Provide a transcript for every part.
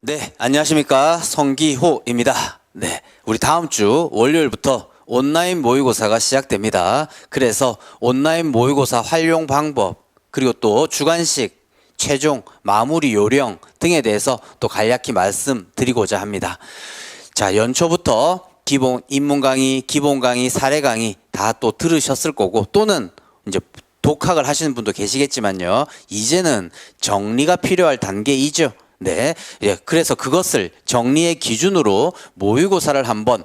네, 안녕하십니까. 성기호입니다. 네, 우리 다음 주 월요일부터 온라인 모의고사가 시작됩니다. 그래서 온라인 모의고사 활용 방법, 그리고 또 주관식, 최종, 마무리 요령 등에 대해서 또 간략히 말씀드리고자 합니다. 자, 연초부터 기본 입문 강의, 기본 강의, 사례 강의 다 또 들으셨을 거고, 또는 이제 독학을 하시는 분도 계시겠지만요. 이제는 정리가 필요할 단계이죠. 네. 예, 그래서 그것을 정리의 기준으로 모의고사를 한번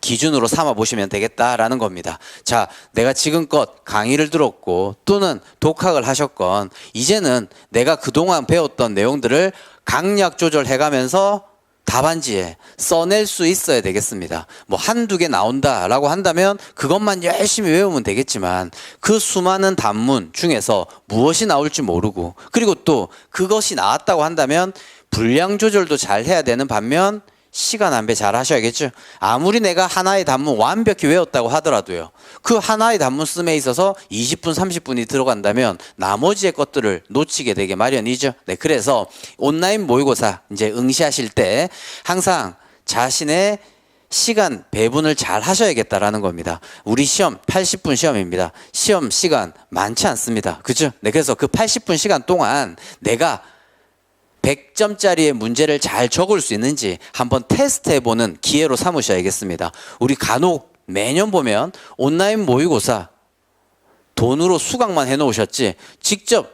기준으로 삼아 보시면 되겠다라는 겁니다. 자, 내가 지금껏 강의를 들었고 또는 독학을 하셨건 이제는 내가 그동안 배웠던 내용들을 강약 조절해가면서 답안지에 써낼 수 있어야 되겠습니다. 뭐 한두 개 나온다라고 한다면 그것만 열심히 외우면 되겠지만 그 수많은 단문 중에서 무엇이 나올지 모르고, 그리고 또 그것이 나왔다고 한다면 분량 조절도 잘 해야 되는 반면 시간 안배 잘 하셔야겠죠. 아무리 내가 하나의 단문 완벽히 외웠다고 하더라도요, 그 하나의 단문 씀에 있어서 20분 30분이 들어간다면 나머지의 것들을 놓치게 되게 마련이죠. 네, 그래서 온라인 모의고사 이제 응시하실 때 항상 자신의 시간 배분을 잘 하셔야겠다라는 겁니다. 우리 시험 80분 시험입니다. 시험 시간 많지 않습니다. 그죠? 네, 그래서 그 80분 시간 동안 내가 100점짜리의 문제를 잘 적을 수 있는지 한번 테스트해보는 기회로 삼으셔야겠습니다. 우리 간혹 매년 보면 온라인 모의고사 돈으로 수강만 해놓으셨지 직접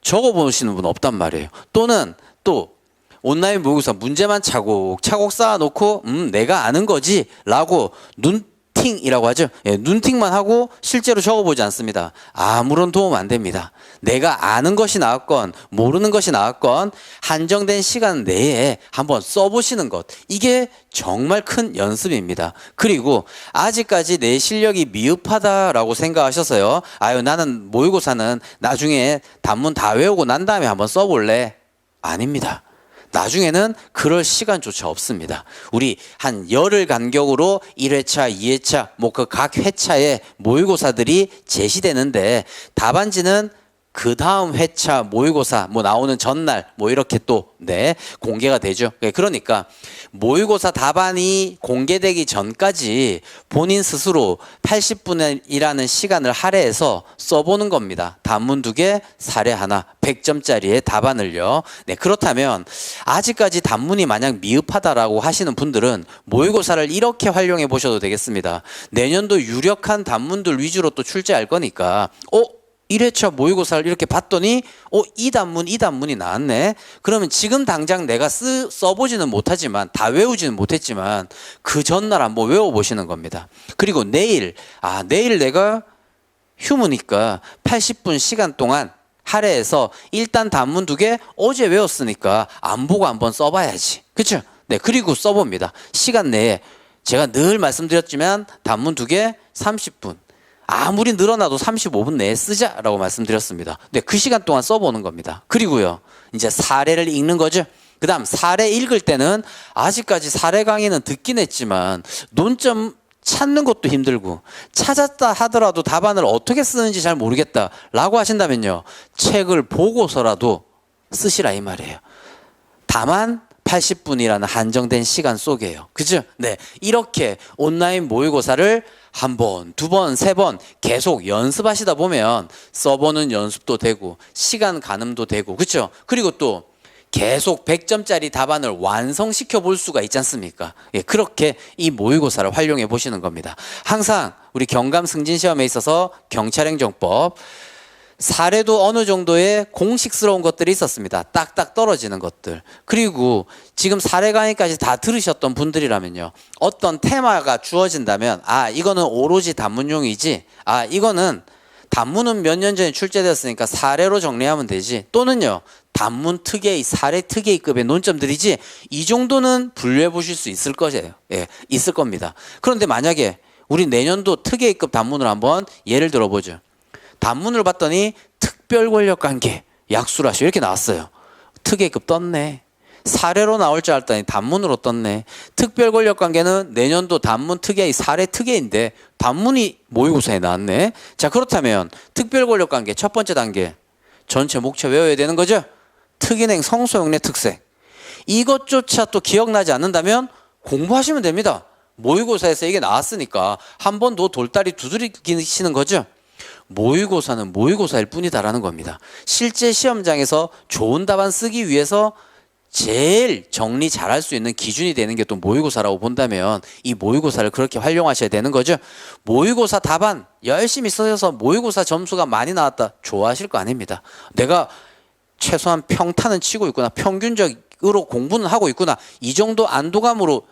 적어보시는 분 없단 말이에요. 또는 또 온라인 모의고사 문제만 차곡차곡 쌓아놓고 내가 아는 거지 라고 눈팅이라고 하죠. 예, 눈팅만 하고 실제로 적어보지 않습니다. 아무런 도움 안 됩니다. 내가 아는 것이 나왔건 모르는 것이 나왔건 한정된 시간 내에 한번 써보시는 것, 이게 정말 큰 연습입니다. 그리고 아직까지 내 실력이 미흡하다라고 생각하셔서요, 아유 나는 모의고사는 나중에 단문 다 외우고 난 다음에 한번 써볼래. 아닙니다. 나중에는 그럴 시간조차 없습니다. 우리 한 열흘 간격으로 1회차, 2회차, 뭐 그 각 회차에 모의고사들이 제시되는데 답안지는 그 다음 회차 모의고사 뭐 나오는 전날 뭐 이렇게 또 공개가 되죠. 그러니까 모의고사 답안이 공개되기 전까지 본인 스스로 80분이라는 시간을 할애해서 써보는 겁니다. 단문 2개, 사례 하나, 100점짜리의 답안을요. 네, 그렇다면 아직까지 단문이 만약 미흡하다라고 하시는 분들은 모의고사를 이렇게 활용해 보셔도 되겠습니다. 내년도 유력한 단문들 위주로 또 출제할 거니까 1회차 모의고사를 이렇게 봤더니 이 단문이 나왔네. 그러면 지금 당장 내가 써보지는 못하지만 다 외우지는 못했지만 그 전날 한번 외워보시는 겁니다. 그리고 내일 내가 휴무니까 80분 시간 동안 할애해서 일단 단문 2개 어제 외웠으니까 안 보고 한번 써봐야지. 그렇죠? 네, 그리고 써봅니다. 시간 내에 제가 늘 말씀드렸지만 단문 2개 30분. 아무리 늘어나도 35분 내에 쓰자라고 말씀드렸습니다. 근데 그 시간 동안 써보는 겁니다. 그리고요, 이제 사례를 읽는 거죠. 그 다음 사례 읽을 때는 아직까지 사례 강의는 듣긴 했지만 논점 찾는 것도 힘들고 찾았다 하더라도 답안을 어떻게 쓰는지 잘 모르겠다라고 하신다면요, 책을 보고서라도 쓰시라 이 말이에요. 다만 80분이라는 한정된 시간 속에요. 그죠? 네, 이렇게 온라인 모의고사를 한 번, 두 번, 세 번 계속 연습하시다 보면 써보는 연습도 되고 시간 가늠도 되고, 그렇죠? 그리고 또 계속 100점짜리 답안을 완성시켜 볼 수가 있지 않습니까? 예, 그렇게 이 모의고사를 활용해 보시는 겁니다. 항상 우리 경감 승진 시험에 있어서 경찰행정법 사례도 어느 정도의 공식스러운 것들이 있었습니다. 딱딱 떨어지는 것들. 그리고 지금 사례 강의까지 다 들으셨던 분들이라면요, 어떤 테마가 주어진다면 이거는 오로지 단문용이지, 이거는 단문은 몇 년 전에 출제되었으니까 사례로 정리하면 되지, 또는요 단문 특예의 사례 특예의급의 논점들이지, 이 정도는 분류해 보실 수 있을 거예요. 예, 있을 겁니다. 그런데 만약에 우리 내년도 특예의급 단문을 한번 예를 들어보죠. 단문을 봤더니 특별 권력 관계, 약수라시 이렇게 나왔어요. 특예급 떴네. 사례로 나올 줄 알았더니 단문으로 떴네. 특별 권력 관계는 내년도 단문 특예의 사례 특예인데 단문이 모의고사에 나왔네. 자, 그렇다면 특별 권력 관계 첫 번째 단계 전체 목차 외워야 되는 거죠. 특인행 성소용례 특색. 이것조차 또 기억나지 않는다면 공부하시면 됩니다. 모의고사에서 이게 나왔으니까 한 번 더 돌다리 두드리시는 거죠. 모의고사는 모의고사일 뿐이다라는 겁니다. 실제 시험장에서 좋은 답안 쓰기 위해서 제일 정리 잘할 수 있는 기준이 되는 게 또 모의고사라고 본다면 이 모의고사를 그렇게 활용하셔야 되는 거죠. 모의고사 답안 열심히 쓰셔서 모의고사 점수가 많이 나왔다 좋아하실 거 아닙니다. 내가 최소한 평타는 치고 있구나, 평균적으로 공부는 하고 있구나, 이 정도 안도감으로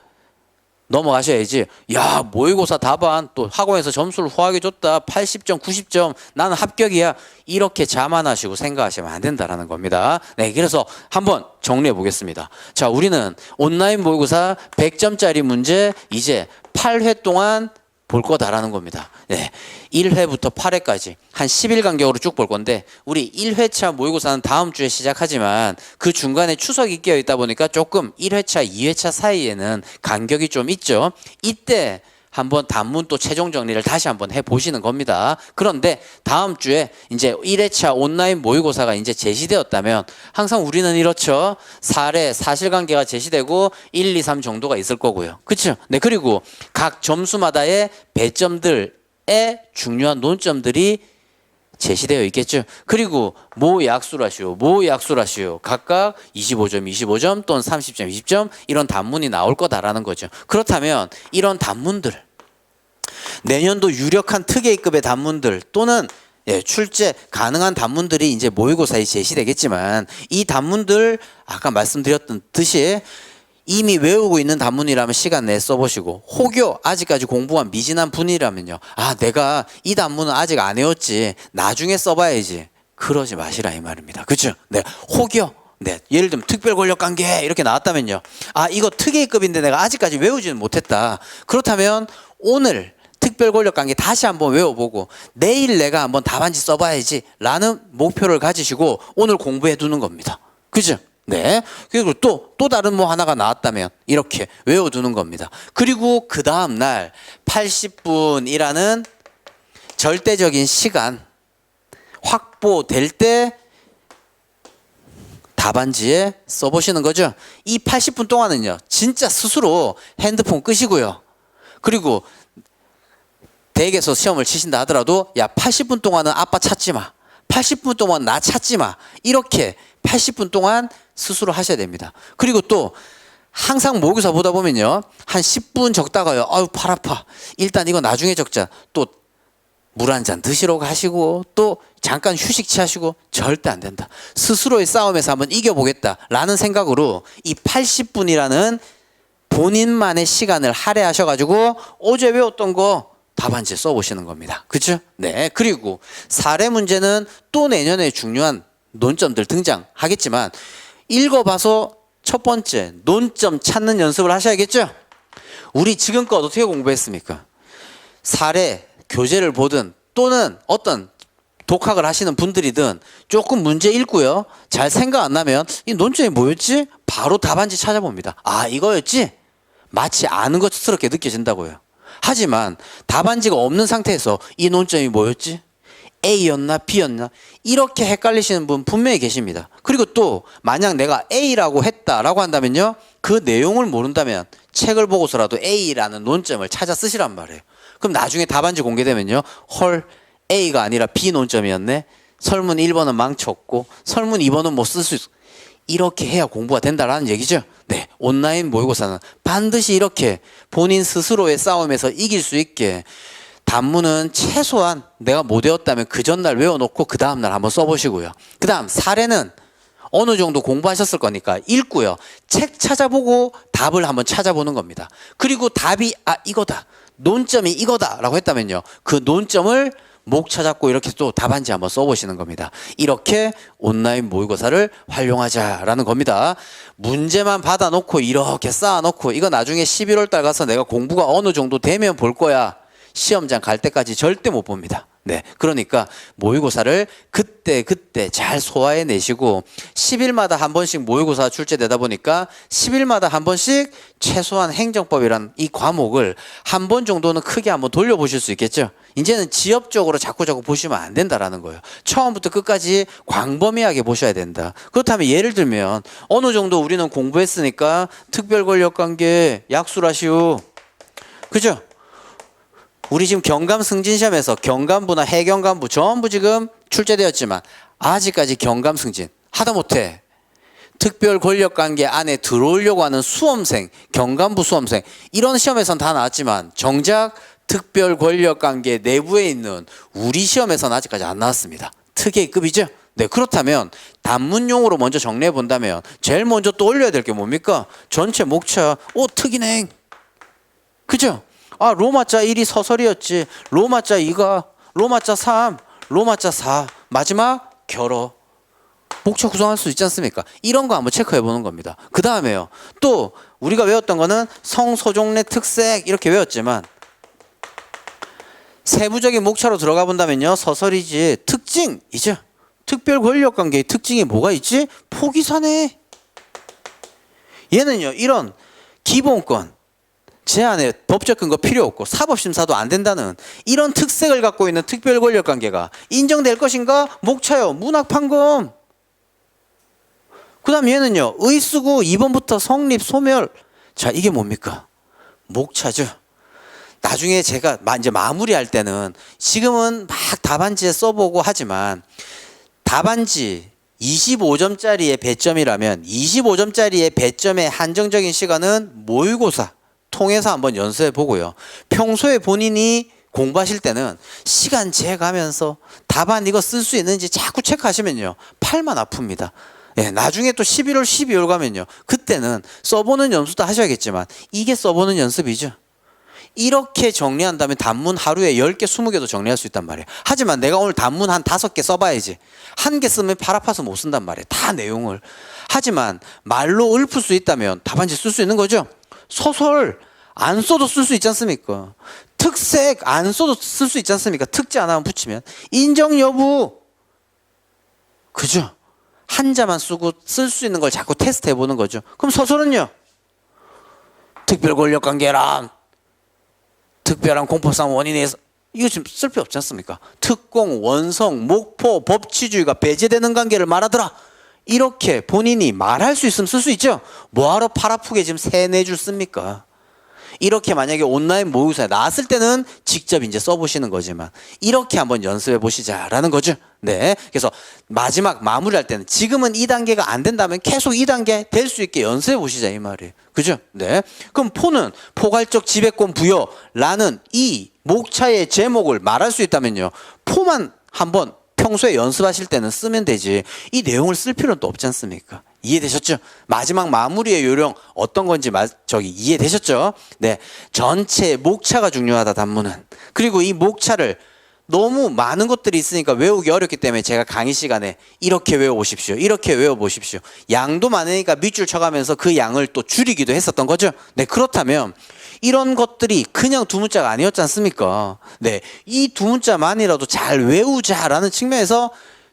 넘어가셔야지. 야, 모의고사 답안 또 학원에서 점수를 후하게 줬다, 80점 90점 나는 합격이야, 이렇게 자만하시고 생각하시면 안 된다라는 겁니다. 네, 그래서 한번 정리해 보겠습니다. 자, 우리는 온라인 모의고사 100점짜리 문제 이제 8회 동안 볼 거다라는 겁니다. 네, 1회부터 8회까지 한 10일 간격으로 쭉 볼 건데, 우리 1회차 모의고사는 다음 주에 시작하지만 그 중간에 추석이 끼어 있다 보니까 조금 1회차, 2회차 사이에는 간격이 좀 있죠. 이때 한번 단문 또 최종 정리를 다시 한번 해보시는 겁니다. 그런데 다음 주에 이제 1회차 온라인 모의고사가 이제 제시되었다면 항상 우리는 이렇죠. 사례, 사실관계가 제시되고 1, 2, 3 정도가 있을 거고요. 그렇죠? 네, 그리고 각 점수마다의 배점들의 중요한 논점들이 제시되어 있겠죠. 그리고 모약수라시오 각각 25점 25점 또는 30점 20점 이런 단문이 나올 거다라는 거죠. 그렇다면 이런 단문들, 내년도 유력한 특A급의 단문들 또는 출제 가능한 단문들이 이제 모의고사에 제시되겠지만, 이 단문들 아까 말씀드렸던 듯이 이미 외우고 있는 단문이라면 시간 내 써보시고, 혹여 아직까지 공부가 미진한 분이라면요, 아, 내가 이 단문은 아직 안 외웠지, 나중에 써봐야지, 그러지 마시라 이 말입니다. 그렇죠? 네, 혹여 네, 예를 들면 특별 권력 관계 이렇게 나왔다면요, 아, 이거 특A급인데 내가 아직까지 외우지는 못했다. 그렇다면 오늘 특별 권력 관계 다시 한번 외워보고 내일 내가 한번 답안지 써봐야지 라는 목표를 가지시고 오늘 공부해 두는 겁니다. 그죠? 네. 그리고 또 다른 뭐 하나가 나왔다면 이렇게 외워두는 겁니다. 그리고 그 다음날 80분이라는 절대적인 시간 확보될 때 답안지에 써보시는 거죠. 이 80분 동안은요, 진짜 스스로 핸드폰 끄시고요. 그리고 대학에서 시험을 치신다 하더라도 야, 80분 동안은 아빠 찾지 마, 80분 동안 나 찾지 마, 이렇게 80분 동안 스스로 하셔야 됩니다. 그리고 또 항상 모의고사 보다 보면요, 한 10분 적다가요, 아유 팔 아파, 일단 이거 나중에 적자, 또 물 한 잔 드시러 가시고 또 잠깐 휴식 취하시고, 절대 안 된다. 스스로의 싸움에서 한번 이겨보겠다라는 생각으로 이 80분이라는 본인만의 시간을 할애하셔가지고 어제 외웠던 거 답안지에 써보시는 겁니다. 그렇죠? 네. 그리고 사례 문제는 또 내년에 중요한 논점들 등장하겠지만, 읽어봐서 첫 번째 논점 찾는 연습을 하셔야겠죠? 우리 지금껏 어떻게 공부했습니까? 사례, 교재를 보든 또는 어떤 독학을 하시는 분들이든 조금 문제 읽고요, 잘 생각 안 나면 이 논점이 뭐였지? 바로 답안지 찾아봅니다. 아, 이거였지? 마치 아는 것스럽게 느껴진다고요. 하지만 답안지가 없는 상태에서 이 논점이 뭐였지? A였나 B였나? 이렇게 헷갈리시는 분 분명히 계십니다. 그리고 또 만약 내가 A라고 했다라고 한다면요, 그 내용을 모른다면 책을 보고서라도 A라는 논점을 찾아 쓰시란 말이에요. 그럼 나중에 답안지 공개되면요, 헐, A가 아니라 B 논점이었네, 설문 1번은 망쳤고 설문 2번은 못 쓸 수 있어, 이렇게 해야 공부가 된다라는 얘기죠. 네, 온라인 모의고사는 반드시 이렇게 본인 스스로의 싸움에서 이길 수 있게 단문은 최소한 내가 못 외웠다면 그 전날 외워놓고 그 다음날 한번 써보시고요. 그 다음 사례는 어느 정도 공부하셨을 거니까 읽고요, 책 찾아보고 답을 한번 찾아보는 겁니다. 그리고 답이 이거다, 논점이 이거다 라고 했다면요, 그 논점을 목 찾았고 이렇게 또 답안지 한번 써보시는 겁니다. 이렇게 온라인 모의고사를 활용하자라는 겁니다. 문제만 받아놓고 이렇게 쌓아놓고 이거 나중에 11월 달 가서 내가 공부가 어느 정도 되면 볼 거야, 시험장 갈 때까지 절대 못 봅니다. 네. 그러니까 모의고사를 그때 잘 소화해 내시고 10일마다 한 번씩 모의고사 출제되다 보니까 10일마다 한 번씩 최소한 행정법이란 이 과목을 한 번 정도는 크게 한번 돌려보실 수 있겠죠. 이제는 지엽적으로 자꾸 보시면 안 된다라는 거예요. 처음부터 끝까지 광범위하게 보셔야 된다. 그렇다면 예를 들면 어느 정도 우리는 공부했으니까 특별권력관계 약술하시오. 그죠? 우리 지금 경감 승진 시험에서 경감부나 해경감부 전부 지금 출제되었지만 아직까지 경감 승진 하다못해 특별 권력관계 안에 들어오려고 하는 수험생, 경감부 수험생 이런 시험에선 다 나왔지만 정작 특별 권력관계 내부에 있는 우리 시험에서는 아직까지 안 나왔습니다. 특혜급이죠? 네, 그렇다면 단문용어로 먼저 정리해 본다면 제일 먼저 또 올려야 될 게 뭡니까? 전체 목차, 특이행. 그죠? 아, 로마자 1이 서설이었지. 로마자 2가, 로마자 3, 로마자 4. 마지막 결어. 목차 구성할 수 있지 않습니까? 이런 거 한번 체크해 보는 겁니다. 그 다음에요. 또 우리가 외웠던 거는 성소종래 특색 이렇게 외웠지만 세부적인 목차로 들어가 본다면요. 서설이지. 특징이죠. 특별 권력관계의 특징이 뭐가 있지? 포기사네. 얘는요. 이런 기본권. 제 안에 법적 근거 필요 없고 사법심사도 안 된다는 이런 특색을 갖고 있는 특별권력관계가 인정될 것인가? 목차요. 문학판검. 그 다음 얘는요. 의수구 2번부터 성립, 소멸. 자, 이게 뭡니까? 목차죠. 나중에 제가 이제 마무리할 때는 지금은 막 답안지에 써보고 하지만 답안지 25점짜리의 배점이라면 25점짜리의 배점의 한정적인 시간은 모의고사 통해서 한번 연습해 보고요. 평소에 본인이 공부하실 때는 시간 재가면서 답안 이거 쓸 수 있는지 자꾸 체크하시면요. 팔만 아픕니다. 예, 나중에 또 11월, 12월 가면요. 그때는 써보는 연습도 하셔야겠지만 이게 써보는 연습이죠. 이렇게 정리한다면 단문 하루에 10개, 20개도 정리할 수 있단 말이에요. 하지만 내가 오늘 단문 한 5개 써봐야지. 한 개 쓰면 팔 아파서 못 쓴단 말이에요. 다 내용을. 하지만 말로 읊을 수 있다면 답안지 쓸 수 있는 거죠. 소설 안 써도 쓸 수 있지 않습니까? 특색 안 써도 쓸 수 있지 않습니까? 특지 하나만 붙이면 인정 여부 그죠? 한자만 쓰고 쓸 수 있는 걸 자꾸 테스트 해보는 거죠. 그럼 소설은요? 특별 권력관계란 특별한 공포상 원인에 의해서 이거 지금 쓸 필요 없지 않습니까? 특공, 원성, 목포, 법치주의가 배제되는 관계를 말하더라. 이렇게 본인이 말할 수 있으면 쓸 수 있죠. 뭐하러 팔 아프게 지금 3-4줄 씁니까? 이렇게 만약에 온라인 모의고사에 나왔을 때는 직접 이제 써보시는 거지만 이렇게 한번 연습해 보시자라는 거죠. 네. 그래서 마지막 마무리할 때는 지금은 2단계가 안 된다면 계속 2단계 될 수 있게 연습해 보시자 이 말이에요. 그죠? 네. 그럼 포는 포괄적 지배권 부여라는 이 목차의 제목을 말할 수 있다면요. 포만 한번 평소에 연습하실 때는 쓰면 되지 이 내용을 쓸 필요는 또 없지 않습니까? 이해되셨죠? 마지막 마무리의 요령 어떤 건지 이해되셨죠? 네, 전체 목차가 중요하다 단문은. 그리고 이 목차를 너무 많은 것들이 있으니까 외우기 어렵기 때문에 제가 강의 시간에 이렇게 외워보십시오. 이렇게 외워보십시오. 양도 많으니까 밑줄 쳐가면서 그 양을 또 줄이기도 했었던 거죠. 네, 그렇다면 이런 것들이 그냥 두 문자가 아니었지 않습니까? 네, 이 두 문자만이라도 잘 외우자라는 측면에서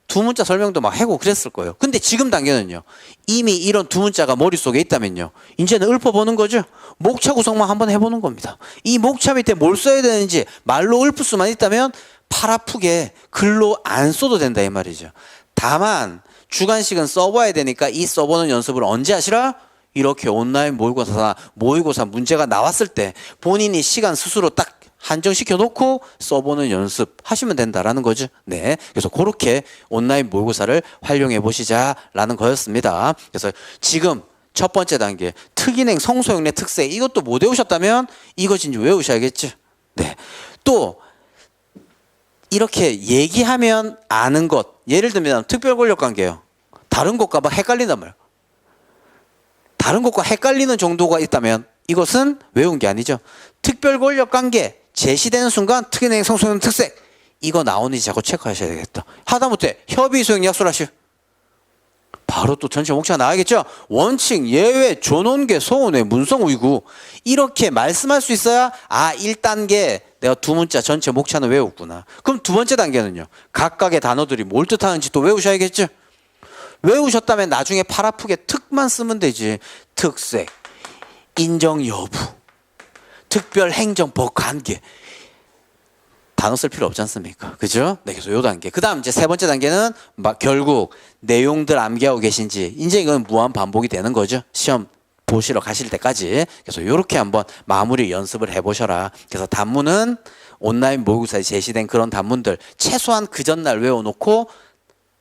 두 문자 설명도 막 하고 그랬을 거예요. 근데 지금 단계는요. 이미 이런 두 문자가 머릿속에 있다면요. 이제는 읊어보는 거죠. 목차 구성만 한번 해보는 겁니다. 이 목차 밑에 뭘 써야 되는지 말로 읊을 수만 있다면 팔 아프게 글로 안 써도 된다 이 말이죠. 다만 주관식은 써봐야 되니까 이 써보는 연습을 언제 하시라? 이렇게 온라인 모의고사 문제가 나왔을 때 본인이 시간 스스로 딱 한정시켜 놓고 써보는 연습 하시면 된다라는 거죠. 네. 그래서 그렇게 온라인 모의고사를 활용해 보시자라는 거였습니다. 그래서 지금 첫 번째 단계 특이행 성소형래 특색 이것도 못 외우셨다면 이거 진짜 외우셔야겠죠. 네. 또 이렇게 얘기하면 아는 것 예를 들면 특별권력관계요. 다른 것과 막 헷갈린단 말이에요. 다른 것과 헷갈리는 정도가 있다면 이것은 외운 게 아니죠. 특별권력관계 제시되는 순간 특이행 성소형 특색 이거 나오는지 자꾸 체크하셔야 되겠다. 하다못해 협의 수행 약속하시오. 바로 또 전체 목차가 나와야겠죠. 원칙, 예외, 존원계, 소원회, 문성, 우이구 이렇게 말씀할 수 있어야 1단계 내가 두 문자 전체 목차는 외웠구나. 그럼 두 번째 단계는요. 각각의 단어들이 뭘 뜻하는지 또 외우셔야겠죠. 외우셨다면 나중에 팔 아프게 특만 쓰면 되지. 특색, 인정 여부, 특별 행정법 관계. 단어 쓸 필요 없지 않습니까? 그죠? 네, 그래서 요 단계. 그 다음 이제 세 번째 단계는 결국 내용들 암기하고 계신지, 이제 이건 무한 반복이 되는 거죠. 시험 보시러 가실 때까지. 그래서 이렇게 한번 마무리 연습을 해보셔라. 그래서 단문은 온라인 모의고사에 제시된 그런 단문들 최소한 그 전날 외워놓고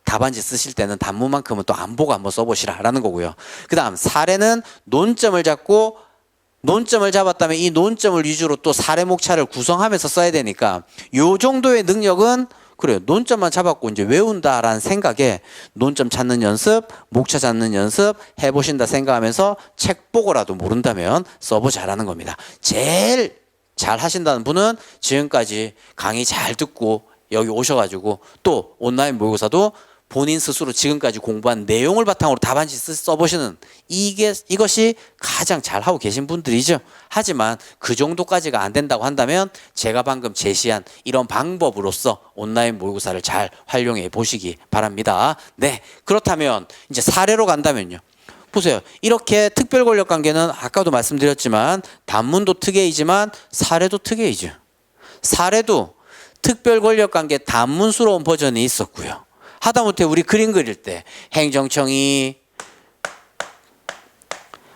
답안지 쓰실 때는 단문만큼은 또 안 보고 한번 써보시라 라는 거고요. 그 다음 사례는 논점을 잡고, 논점을 잡았다면 이 논점을 위주로 또 사례 목차를 구성하면서 써야 되니까 요 정도의 능력은 그래요. 논점만 잡았고 이제 외운다라는 생각에 논점 찾는 연습, 목차 찾는 연습 해보신다 생각하면서 책 보고라도 모른다면 써보자라는 겁니다. 제일 잘 하신다는 분은 지금까지 강의 잘 듣고 여기 오셔가지고 또 온라인 모의고사도 본인 스스로 지금까지 공부한 내용을 바탕으로 답안지 써보시는 이것이 가장 잘하고 계신 분들이죠. 하지만 그 정도까지가 안 된다고 한다면 제가 방금 제시한 이런 방법으로서 온라인 모의고사를 잘 활용해 보시기 바랍니다. 네, 그렇다면 이제 사례로 간다면요. 보세요. 이렇게 특별 권력 관계는 아까도 말씀드렸지만 단문도 특혜이지만 사례도 특혜이죠. 사례도 특별 권력 관계 단문스러운 버전이 있었고요. 하다못해 우리 그림 그릴 때 행정청이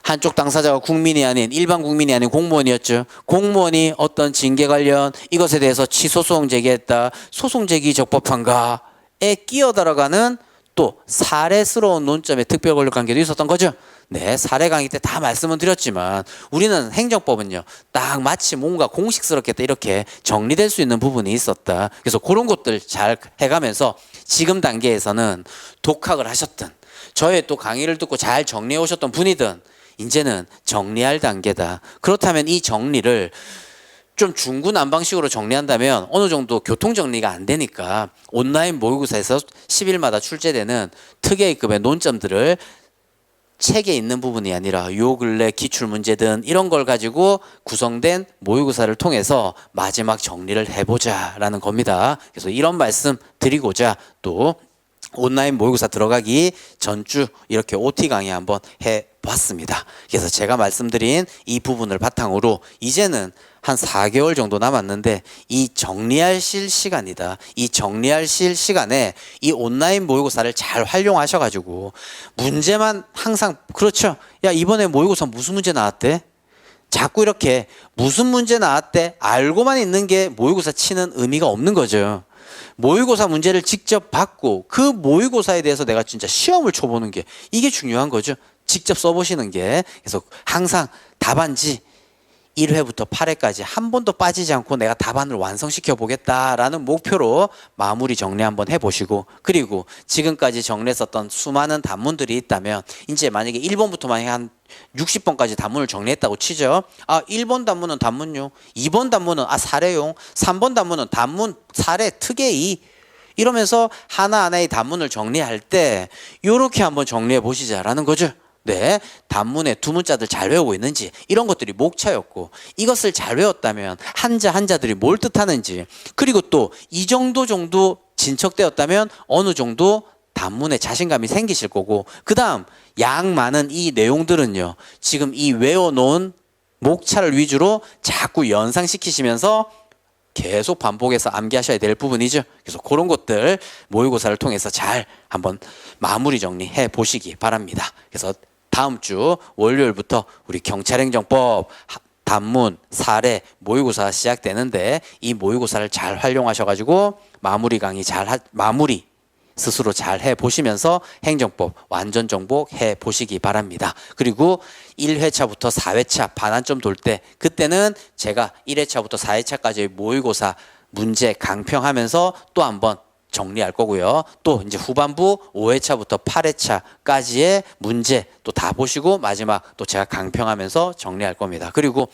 한쪽 당사자가 국민이 아닌 일반 국민이 아닌 공무원이었죠. 공무원이 어떤 징계 관련 이것에 대해서 취소 소송 제기했다. 소송 제기 적법한가에 끼어들어가는 또 사례스러운 논점의 특별 권력 관계도 있었던 거죠. 네, 사례 강의 때 다 말씀은 드렸지만 우리는 행정법은요, 딱 마치 뭔가 공식스럽게 이렇게 정리될 수 있는 부분이 있었다. 그래서 그런 것들 잘 해가면서 지금 단계에서는 독학을 하셨든 저의 또 강의를 듣고 잘 정리해 오셨던 분이든 이제는 정리할 단계다. 그렇다면 이 정리를 좀 중구난방식으로 정리한다면 어느 정도 교통정리가 안 되니까 온라인 모의고사에서 10일마다 출제되는 특혜급의 논점들을 책에 있는 부분이 아니라 요 근래 기출문제든 이런 걸 가지고 구성된 모의고사를 통해서 마지막 정리를 해보자라는 겁니다. 그래서 이런 말씀 드리고자 또 온라인 모의고사 들어가기 전주 이렇게 OT 강의 한번 해봤습니다. 그래서 제가 말씀드린 이 부분을 바탕으로 이제는 한 4개월 정도 남았는데 이 정리하실 시간이다. 이 정리하실 시간에 이 온라인 모의고사를 잘 활용하셔가지고 문제만 항상 그렇죠. 야 이번에 모의고사 무슨 문제 나왔대? 자꾸 이렇게 무슨 문제 나왔대? 알고만 있는 게 모의고사 치는 의미가 없는 거죠. 모의고사 문제를 직접 받고 그 모의고사에 대해서 내가 진짜 시험을 쳐보는 게 이게 중요한 거죠. 직접 써보시는 게. 그래서 항상 답안지 1회부터 8회까지 한 번도 빠지지 않고 내가 답안을 완성시켜 보겠다라는 목표로 마무리 정리 한번 해보시고, 그리고 지금까지 정리했었던 수많은 단문들이 있다면 이제 만약에 1번부터 만약에 한 60번까지 단문을 정리했다고 치죠. 1번 단문은 단문용, 2번 단문은 사례용, 3번 단문은 단문, 사례, 특혜이 이러면서 하나하나의 단문을 정리할 때 이렇게 한번 정리해 보시자라는 거죠. 네, 단문의 두 문자들 잘 외우고 있는지 이런 것들이 목차였고, 이것을 잘 외웠다면 한자 한자들이 뭘 뜻하는지, 그리고 또 이 정도 진척되었다면 어느 정도 단문에 자신감이 생기실 거고, 그 다음 양 많은 이 내용들은요 지금 이 외워놓은 목차를 위주로 자꾸 연상시키시면서 계속 반복해서 암기하셔야 될 부분이죠. 그래서 그런 것들 모의고사를 통해서 잘 한번 마무리 정리해 보시기 바랍니다. 그래서 다음 주 월요일부터 우리 경찰행정법 단문, 사례, 모의고사 시작되는데 이 모의고사를 잘 활용하셔가지고 마무리 강의 마무리 스스로 잘 해보시면서 행정법 완전 정복해 보시기 바랍니다. 그리고 1회차부터 4회차 반환점 돌 때 그때는 제가 1회차부터 4회차까지의 모의고사 문제 강평하면서 또 한번 정리할 거고요. 또 이제 후반부 5회차부터 8회차까지의 문제 또 다 보시고 마지막 또 제가 강평하면서 정리할 겁니다. 그리고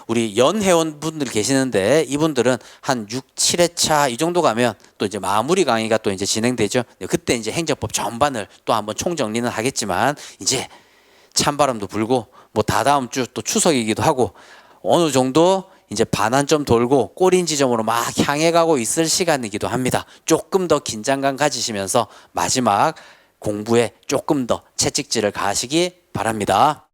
우리 연회원분들 계시는데 이분들은 한 6, 7회차 이 정도 가면 또 이제 마무리 강의가 또 이제 진행되죠. 그때 이제 행정법 전반을 또 한번 총정리는 하겠지만 이제 찬바람도 불고 뭐 다다음 주 또 추석이기도 하고 어느 정도 이제 반환점 돌고 꼬린 지점으로 막 향해 가고 있을 시간이기도 합니다. 조금 더 긴장감 가지시면서 마지막 공부에 조금 더 채찍질을 가하시기 바랍니다.